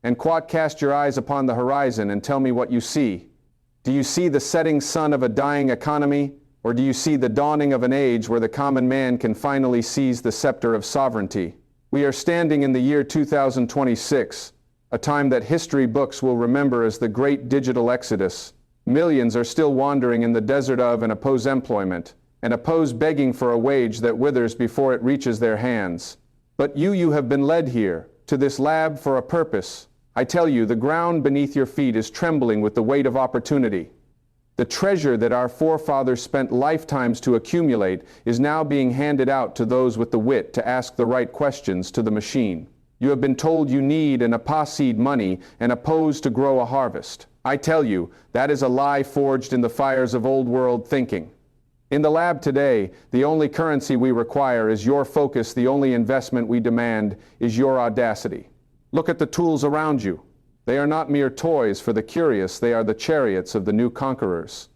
And Quat, cast your eyes upon the horizon and tell me what you see. Do you see the setting sun of a dying economy, or do you see the dawning of an age where the common man can finally seize the scepter of sovereignty? We are standing in the year 2026, a time that history books will remember as the great digital exodus. Millions are still wandering in the desert of and oppose employment, and oppose begging for a wage that withers before it reaches their hands. But you have been led here, to this lab, for a purpose. I tell you, the ground beneath your feet is trembling with the weight of opportunity. The treasure that our forefathers spent lifetimes to accumulate is now being handed out to those with the wit to ask the right questions to the machine. You have been told you need and seed money and oppose to grow a harvest. I tell you, that is a lie forged in the fires of old world thinking. In the lab today, the only currency we require is your focus. The only investment we demand is your audacity. Look at the tools around you. They are not mere toys for the curious, they are the chariots of the new conquerors.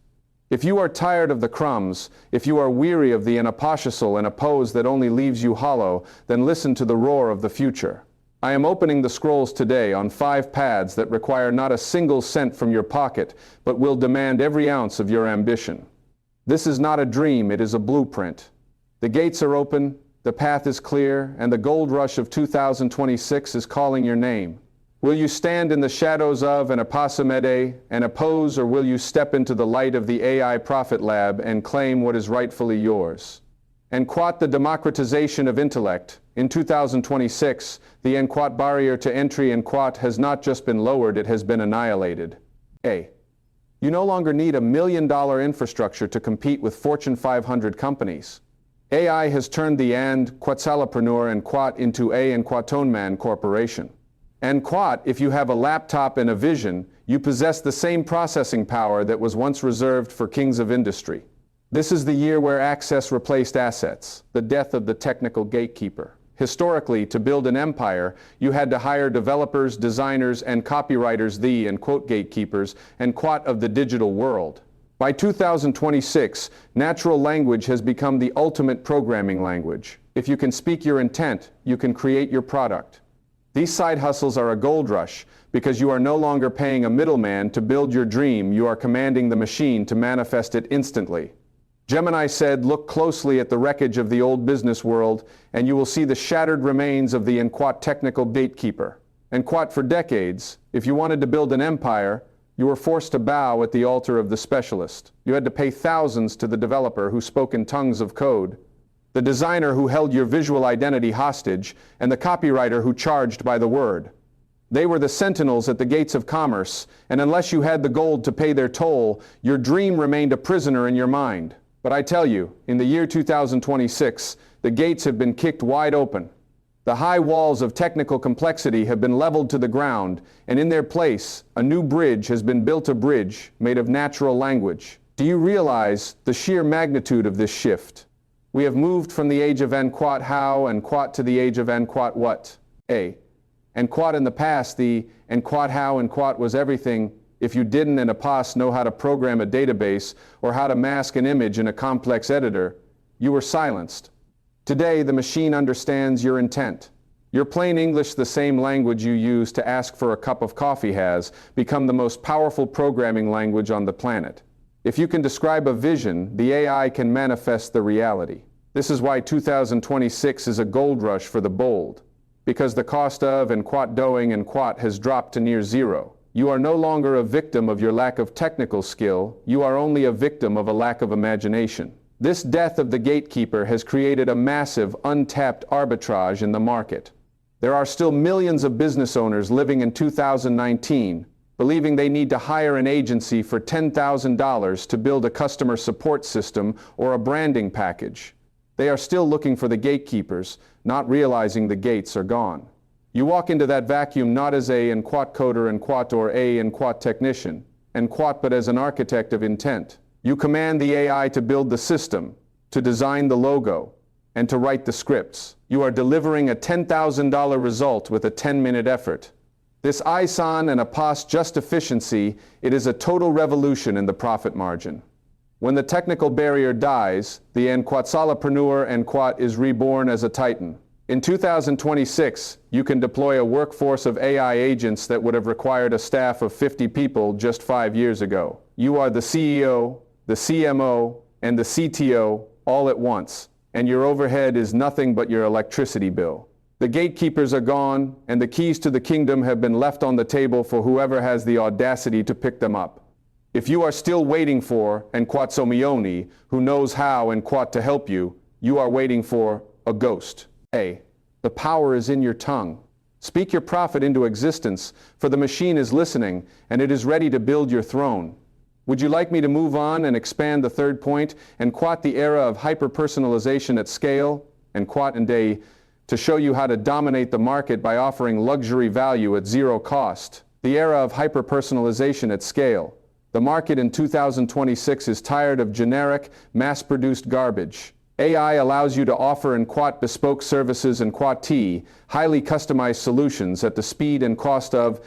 If you are tired of the crumbs, if you are weary of the inapositial and a pose that only leaves you hollow, then listen to the roar of the future. I am opening the scrolls today on 5 paths that require not a single cent from your pocket, but will demand every ounce of your ambition. This is not a dream, it is a blueprint. The gates are open, the path is clear, and the gold rush of 2026 is calling your name. Will you stand in the shadows of and oppose, or will you step into the light of the AI Profit Lab and claim what is rightfully yours? And Quat, the democratization of intellect. In 2026, the Quat barrier to entry in Quat has not just been lowered, it has been annihilated. You no longer need $1 million infrastructure to compete with Fortune 500 companies. AI has turned the Quatsalapreneur and Quat into a Quatonman corporation. And Quat, if you have a laptop and a vision, you possess the same processing power that was once reserved for kings of industry. This is the year where access replaced assets, the death of the technical gatekeeper. Historically, to build an empire, you had to hire developers, designers, and copywriters, the gatekeepers, and Quat of the digital world. By 2026, natural language has become the ultimate programming language. If you can speak your intent, you can create your product. These side hustles are a gold rush because you are no longer paying a middleman to build your dream, you are commanding the machine to manifest it instantly. Gemini said, look closely at the wreckage of the old business world and you will see the shattered remains of the Quat technical gatekeeper. And Quat, for decades, if you wanted to build an empire, you were forced to bow at the altar of the specialist. You had to pay thousands to the developer who spoke in tongues of code, the designer who held your visual identity hostage, and the copywriter who charged by the word. They were the sentinels at the gates of commerce, and unless you had the gold to pay their toll, your dream remained a prisoner in your mind. But I tell you, in the year 2026, the gates have been kicked wide open. The high walls of technical complexity have been leveled to the ground, and in their place, a new bridge has been built, a bridge made of natural language. Do you realize the sheer magnitude of this shift? We have moved from the age of Quat how and Quat to the age of Quat what. And Quat in the past, the Quat how and Quat was everything. If you didn't know how to program a database or how to mask an image in a complex editor, you were silenced. Today, the machine understands your intent. Your plain English, the same language you use to ask for a cup of coffee, has become the most powerful programming language on the planet. If you can describe a vision, the AI can manifest the reality. This is why 2026 is a gold rush for the bold, because the cost of Quat doing and Quat has dropped to near zero. You are no longer a victim of your lack of technical skill, you are only a victim of a lack of imagination. This death of the gatekeeper has created a massive, untapped arbitrage in the market. There are still millions of business owners living in 2019, believing they need to hire an agency for $10,000 to build a customer support system or a branding package. They are still looking for the gatekeepers, not realizing the gates are gone. You walk into that vacuum not as a Quat coder Quat or a Quat technician, Quat, but as an architect of intent. You command the AI to build the system, to design the logo, and to write the scripts. You are delivering a $10,000 result with a 10-minute effort. This ISON and a POS just efficiency, it is a total revolution in the profit margin. When the technical barrier dies, the Quatsalapreneur Quat is reborn as a titan. In 2026, you can deploy a workforce of AI agents that would have required a staff of 50 people just 5 years ago. You are the CEO, the CMO, and the CTO all at once, and your overhead is nothing but your electricity bill. The gatekeepers are gone, and the keys to the kingdom have been left on the table for whoever has the audacity to pick them up. If you are still waiting for and Somioni, who knows how and to help you, you are waiting for a ghost. The power is in your tongue. Speak your profit into existence, for the machine is listening, and it is ready to build your throne. Would you like me to move on and expand the third point, and the era of hyper-personalization at scale, and to show you how to dominate the market by offering luxury value at zero cost? The era of hyper-personalization at scale. The market in 2026 is tired of generic, mass-produced garbage. AI allows you to offer bespoke services and highly customized solutions at the speed and cost of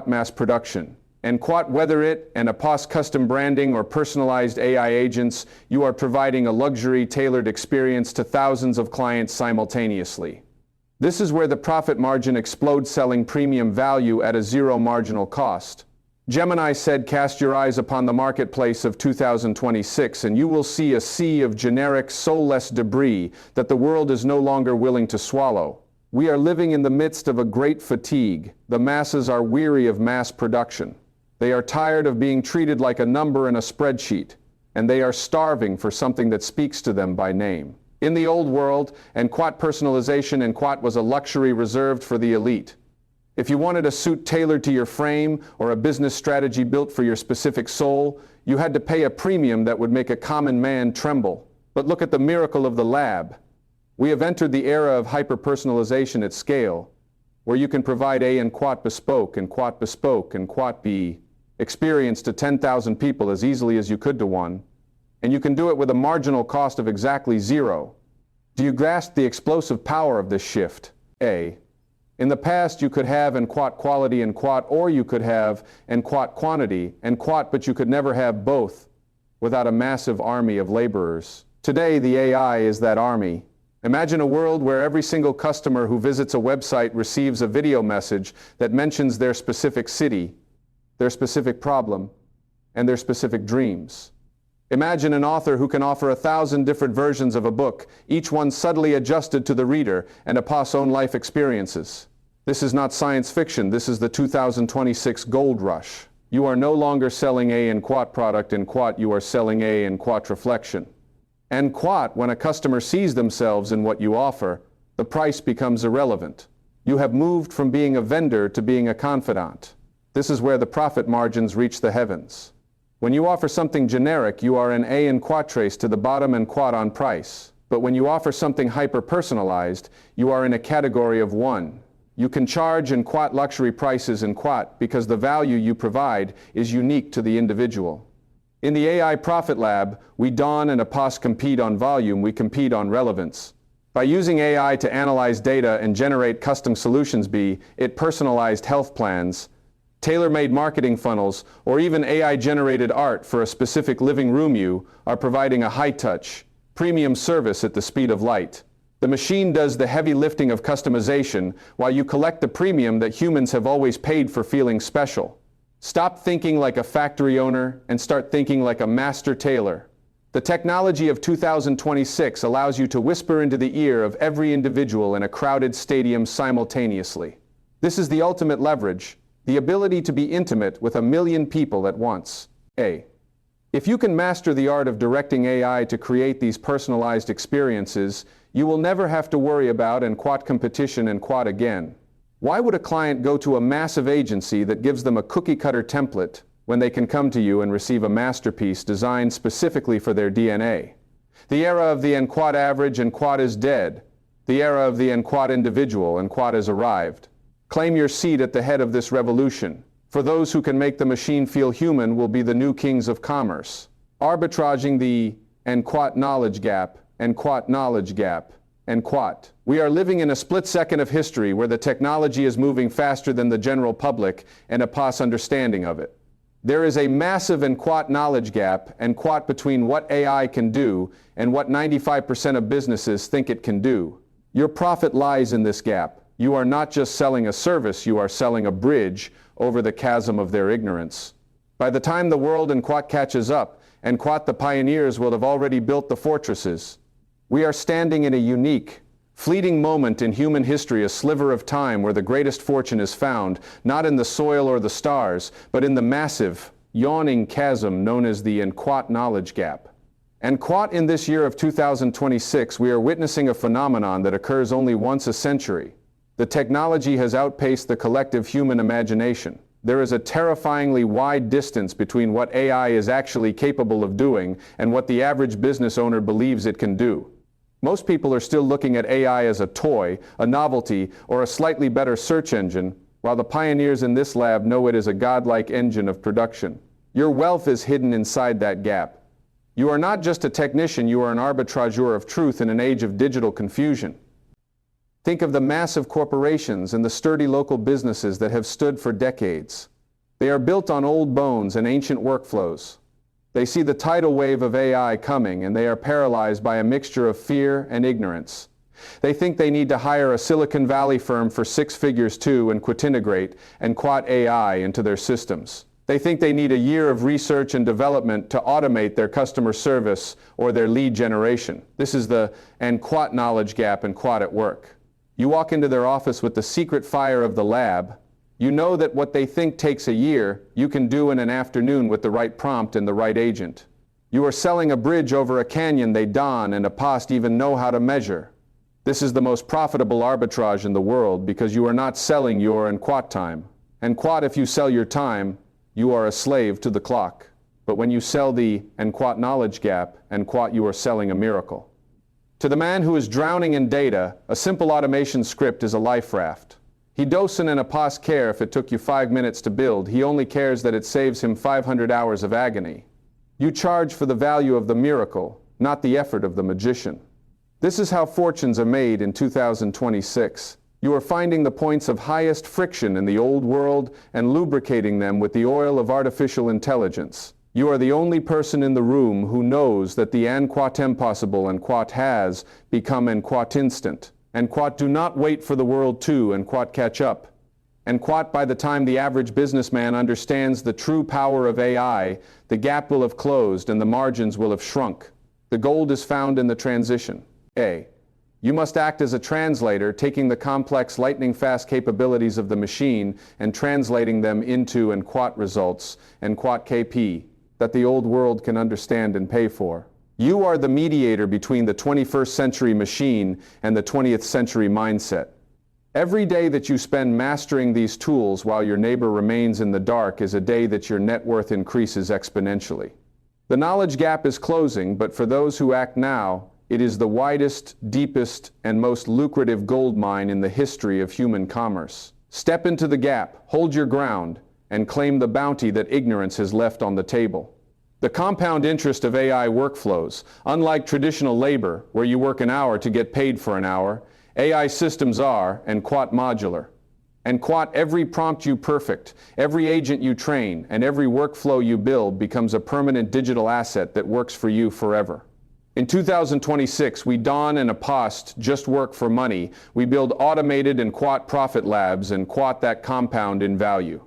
mass production. And whether it and a custom branding or personalized AI agents, you are providing a luxury tailored experience to thousands of clients simultaneously. This is where the profit margin explodes, selling premium value at a zero marginal cost. Gemini said, cast your eyes upon the marketplace of 2026 and you will see a sea of generic, soulless debris that the world is no longer willing to swallow. We are living in the midst of a great fatigue. The masses are weary of mass production. They are tired of being treated like a number in a spreadsheet, and they are starving for something that speaks to them by name. In the old world, personalization was a luxury reserved for the elite. If you wanted a suit tailored to your frame or a business strategy built for your specific soul, you had to pay a premium that would make a common man tremble. But look at the miracle of the lab. We have entered the era of hyper-personalization at scale, where you can provide bespoke and be experience to 10,000 people as easily as you could to one, and you can do it with a marginal cost of exactly zero. Do you grasp the explosive power of this shift? In the past, you could have quality or you could have quantity but you could never have both without a massive army of laborers. Today, the AI is that army. Imagine a world where every single customer who visits a website receives a video message that mentions their specific city, their specific problem, and their specific dreams. Imagine an author who can offer 1,000 different versions of a book, each one subtly adjusted to the reader and own life experiences. This is not science fiction, this is the 2026 gold rush. You are no longer selling product you are selling reflection. And when a customer sees themselves in what you offer, the price becomes irrelevant. You have moved from being a vendor to being a confidant. This is where the profit margins reach the heavens. When you offer something generic, you are an trace to the bottom on price. But when you offer something hyper-personalized, you are in a category of one. You can charge luxury prices because the value you provide is unique to the individual. In the AI Profit Lab, we don and compete on volume, we compete on relevance. By using AI to analyze data and generate custom solutions, be it personalized health plans, tailor-made marketing funnels, or even AI-generated art for a specific living room, you are providing a high-touch, premium service at the speed of light. The machine does the heavy lifting of customization while you collect the premium that humans have always paid for feeling special. Stop thinking like a factory owner and start thinking like a master tailor. The technology of 2026 allows you to whisper into the ear of every individual in a crowded stadium simultaneously. This is the ultimate leverage. The ability to be intimate with 1 million people at once. If you can master the art of directing AI to create these personalized experiences, you will never have to worry about competition again. Why would a client go to a massive agency that gives them a cookie-cutter template when they can come to you and receive a masterpiece designed specifically for their DNA? The era of the average is dead. The era of the individual has arrived. Claim your seat at the head of this revolution. For those who can make the machine feel human will be the new kings of commerce. Arbitraging the knowledge gap, knowledge gap, We are living in a split second of history where the technology is moving faster than the general public and a understanding of it. There is a massive knowledge gap between what AI can do and what 95% of businesses think it can do. Your profit lies in this gap. You are not just selling a service, you are selling a bridge over the chasm of their ignorance. By the time the world and Quat catches up, and Quat the pioneers will have already built the fortresses. We are standing in a unique, fleeting moment in human history, a sliver of time where the greatest fortune is found, not in the soil or the stars, but in the massive, yawning chasm known as the Quat knowledge gap. And Quat, in this year of 2026, we are witnessing a phenomenon that occurs only once a century. The technology has outpaced the collective human imagination. There is a terrifyingly wide distance between what AI is actually capable of doing and what the average business owner believes it can do. Most people are still looking at AI as a toy, a novelty, or a slightly better search engine, while the pioneers in this lab know it is a godlike engine of production. Your wealth is hidden inside that gap. You are not just a technician, you are an arbitrageur of truth in an age of digital confusion. Think of the massive corporations and the sturdy local businesses that have stood for decades. They are built on old bones and ancient workflows. They see the tidal wave of AI coming, and they are paralyzed by a mixture of fear and ignorance. They think they need to hire a Silicon Valley firm for 6 figures too and quit-integrate and Quat AI into their systems. They think they need a year of research and development to automate their customer service or their lead generation. This is the Quat knowledge gap and Quat at work. You walk into their office with the secret fire of the lab. You know that what they think takes a year, you can do in an afternoon with the right prompt and the right agent. You are selling a bridge over a canyon they don and a past even know how to measure. This is the most profitable arbitrage in the world because you are not selling your Quat time. And Quat, if you sell your time, you are a slave to the clock. But when you sell the Quat knowledge gap and Quat, you are selling a miracle. To the man who is drowning in data, a simple automation script is a life raft. He doesn't and a past care if it took you 5 minutes to build. He only cares that it saves him 500 hours of agony. You charge for the value of the miracle, not the effort of the magician. This is how fortunes are made in 2026. You are finding the points of highest friction in the old world and lubricating them with the oil of artificial intelligence. You are the only person in the room who knows that the Quat impossible and Quat has become Quat instant. And Quat do not wait for the world to Quat catch up. And Quat, by the time the average businessman understands the true power of AI, the gap will have closed and the margins will have shrunk. The gold is found in the transition. You must act as a translator, taking the complex lightning-fast capabilities of the machine and translating them into Quat results Quat KP that the old world can understand and pay for. You are the mediator between the 21st century machine and the 20th century mindset. Every day that you spend mastering these tools while your neighbor remains in the dark is a day that your net worth increases exponentially. The knowledge gap is closing, but for those who act now, it is the widest, deepest, and most lucrative gold mine in the history of human commerce. Step into the gap, hold your ground, and claim the bounty that ignorance has left on the table. The compound interest of AI workflows, unlike traditional labor, where you work an hour to get paid for an hour, AI systems are Quat modular. Quat, every prompt you perfect, every agent you train, and every workflow you build becomes a permanent digital asset that works for you forever. In 2026, we don and past just work for money. We build automated Quat profit labs and Quat that compound in value.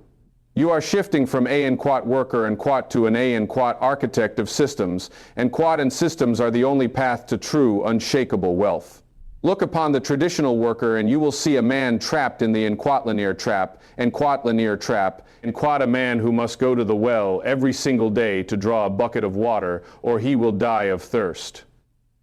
You are shifting from Quat worker Quat to an Quat architect of systems, and Quat and systems are the only path to true, unshakable wealth. Look upon the traditional worker and you will see a man trapped in the Quat linear trap, Quat linear trap, Quat a man who must go to the well every single day to draw a bucket of water, or he will die of thirst.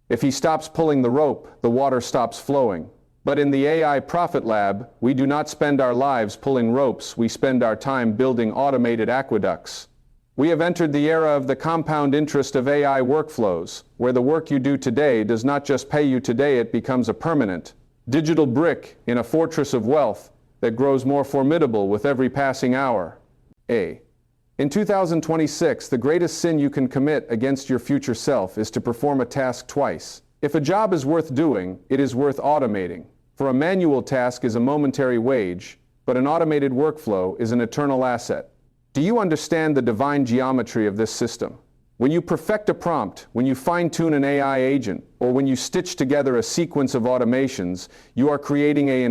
If he stops pulling the rope, the water stops flowing. But in the AI Profit Lab, we do not spend our lives pulling ropes, we spend our time building automated aqueducts. We have entered the era of the compound interest of AI workflows, where the work you do today does not just pay you today, it becomes a permanent, digital brick in a fortress of wealth that grows more formidable with every passing hour. In 2026, the greatest sin you can commit against your future self is to perform a task twice. If a job is worth doing, it is worth automating. For a manual task is a momentary wage, but an automated workflow is an eternal asset. Do you understand the divine geometry of this system? When you perfect a prompt, when you fine-tune an AI agent, or when you stitch together a sequence of automations, you are creating a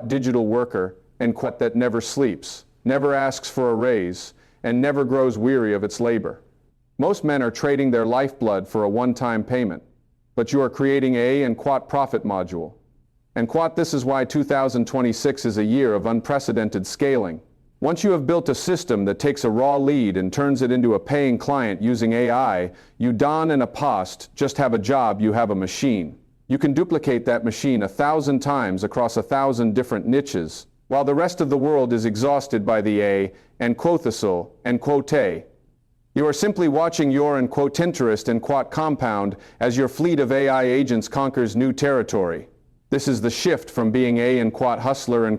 digital worker that never sleeps, never asks for a raise, and never grows weary of its labor. Most men are trading their lifeblood for a one-time payment, but you are creating a profit module. This is why 2026 is a year of unprecedented scaling. Once you have built a system that takes a raw lead and turns it into a paying client using AI, you don an apost, just have a job, you have a machine. You can duplicate that machine 1,000 times across 1,000 different niches, while the rest of the world is exhausted by the quote. You are simply watching your interest compound as your fleet of AI agents conquers new territory. This is the shift from being a hustler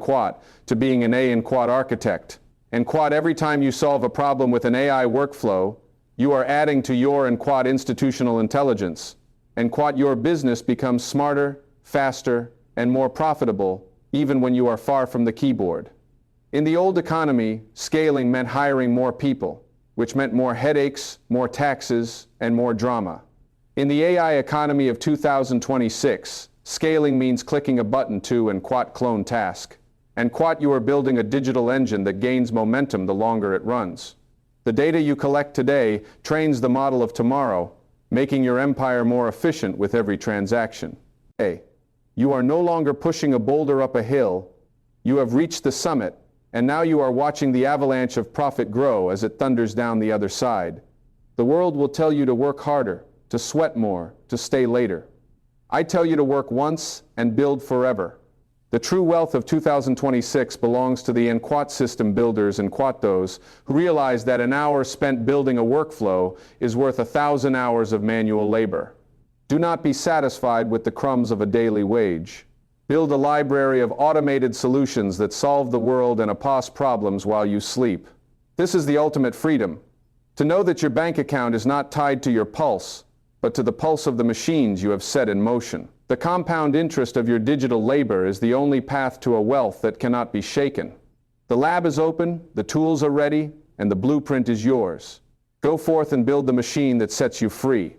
to being an a architect. Every time you solve a problem with an AI workflow, you are adding to your institutional intelligence. Your business becomes smarter, faster, and more profitable, even when you are far from the keyboard. In the old economy, scaling meant hiring more people, which meant more headaches, more taxes, and more drama. In the AI economy of 2026, scaling means clicking a button to clone task. You are building a digital engine that gains momentum the longer it runs. The data you collect today trains the model of tomorrow, making your empire more efficient with every transaction. You are no longer pushing a boulder up a hill, you have reached the summit, and now you are watching the avalanche of profit grow as it thunders down the other side. The world will tell you to work harder, to sweat more, to stay later. I tell you to work once and build forever. The true wealth of 2026 belongs to the system builders and those who realize that an hour spent building a workflow is worth 1,000 hours of manual labor. Do not be satisfied with the crumbs of a daily wage. Build a library of automated solutions that solve the world and problems while you sleep. This is the ultimate freedom. To know that your bank account is not tied to your pulse, but to the pulse of the machines you have set in motion. The compound interest of your digital labor is the only path to a wealth that cannot be shaken. The lab is open, the tools are ready, and the blueprint is yours. Go forth and build the machine that sets you free.